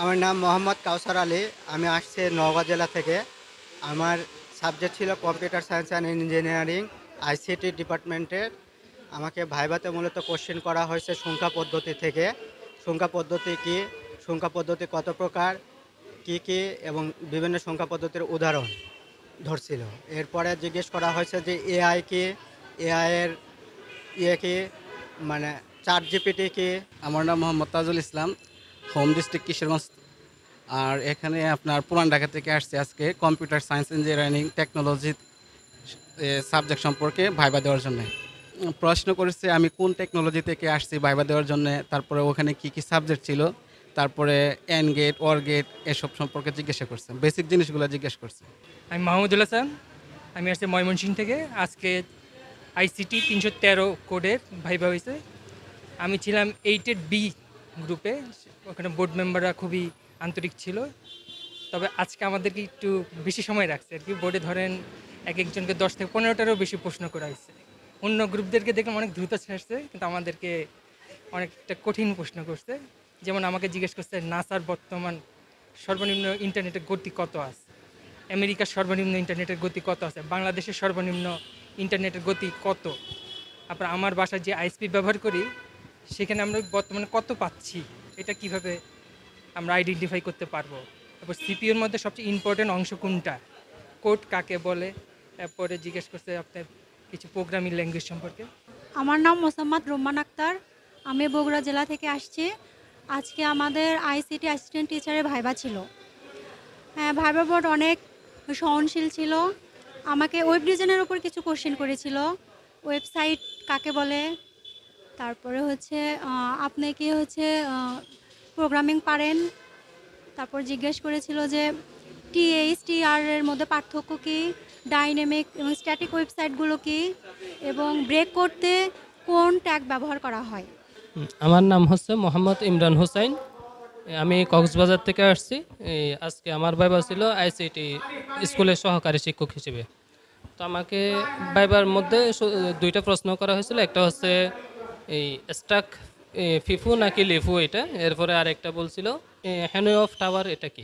আমার নাম মোহাম্মদ কাউসার আলী। আমি আসছি নওগাঁ জেলা থেকে। আমার সাবজেক্ট ছিল computer science and engineering, ICT ডিপার্টমেন্টের। আমাকে ভাইভাতে মূলত কোশ্চেন করা হয়েছে সংখ্যা পদ্ধতি থেকে। সংখ্যা পদ্ধতি কী, সংখ্যা পদ্ধতি কত প্রকার, কী কী এবং বিভিন্ন সংখ্যা পদ্ধতির উদাহরণ ধরছিল। এরপরে জিজ্ঞেস করা হয়েছে যে এআই কি, এআইয়ের কি, মানে চ্যাট জিপিটি কি। আমার নাম মোহাম্মদ তাজুল ইসলাম, হোম ডিস্ট্রিক্ট কিশোরগঞ্জ। আর এখানে আপনার পুরান ঢাকা থেকে আসছে আজকে computer science engineering technology subject সম্পর্কে ভাইবা দেওয়ার জন্য। প্রশ্ন করেছে আমি কোন টেকনোলজি থেকে আসছি ভাইবা দেওয়ার জন্য, তারপরে ওখানে কি কি সাবজেক্ট ছিল, তারপরে এন গেট, ওর গেট এসব সম্পর্কে জিজ্ঞাসা করছে, বেসিক জিনিসগুলো জিজ্ঞেস করছে। আমি মাহমুদুল হাসান, আমি আসছি ময়মনসিংহ থেকে। আজকে আইসিটি 313 কোডের ভাইবা হয়েছে। আমি ছিলাম 8-এর বি গ্রুপে। ওখানে বোর্ড মেম্বাররা খুবই আন্তরিক ছিল। তবে আজকে আমাদেরকে একটু বেশি সময় রাখছে আর কি। বোর্ডে ধরেন এক একজনকে 10 থেকে 15টারও বেশি প্রশ্ন করা হয়েছে। অন্য গ্রুপদেরকে দেখলাম অনেক দ্রুত ছাড়ছে, কিন্তু আমাদেরকে অনেকটা কঠিন প্রশ্ন করছে। যেমন আমাকে জিজ্ঞেস করছে নাসার বর্তমান সর্বনিম্ন ইন্টারনেটের গতি কত আছে, আমেরিকার সর্বনিম্ন ইন্টারনেটের গতি কত আছে, বাংলাদেশের সর্বনিম্ন ইন্টারনেটের গতি কত। তারপর আমার বাসায় যে আইএসপি ব্যবহার করি সেখানে আমরা বর্তমানে কত পাচ্ছি, এটা কিভাবে আমরা আইডেন্টিফাই করতে পারবো। তারপর সিপিইউর মধ্যে সবচেয়ে ইম্পর্টেন্ট অংশ কোনটা, কোড কাকে বলে। তারপরে জিজ্ঞেস করছে আপনার কিছু প্রোগ্রামিং ল্যাঙ্গুয়েজ সম্পর্কে। আমার নাম মোসাম্মদ রোমান আক্তার, আমি বগুড়া জেলা থেকে আসছি। আজকে আমাদের আইসিটি অ্যাসিস্ট্যান্ট টিচারের ভাইবা ছিল। হ্যাঁ, ভাইবা বোর্ড অনেক সহনশীল ছিল। আমাকে ওয়েব ডিজাইনের উপর কিছু কোশ্চেন করেছিল। ওয়েবসাইট কাকে বলে, তারপরে হচ্ছে আপনি কি হচ্ছে প্রোগ্রামিং পারেন। তারপর জিজ্ঞেস করেছিল যে টিএইচটিআর এর মধ্যে পার্থক্য কী, ডাইনামিক এবং স্ট্যাটিক ওয়েবসাইটগুলো কী, এবং ব্রেক করতে কোন ট্যাগ ব্যবহার করা হয়। আমার নাম হচ্ছে মোহাম্মদ ইমরান হোসাইন, আমি কক্সবাজার থেকে আসছি। আজকে আমার ভাইবা ছিল আইসিটি স্কুলের সহকারী শিক্ষক হিসেবে। তো আমাকে ভাইবার মধ্যে দুইটা প্রশ্ন করা হয়েছিল, একটা হচ্ছে এই স্টাক ফিফু নাকি লিফু এটা, এরপরে আরেকটা বলছিল হ্যানো অফ টাওয়ার এটা কি।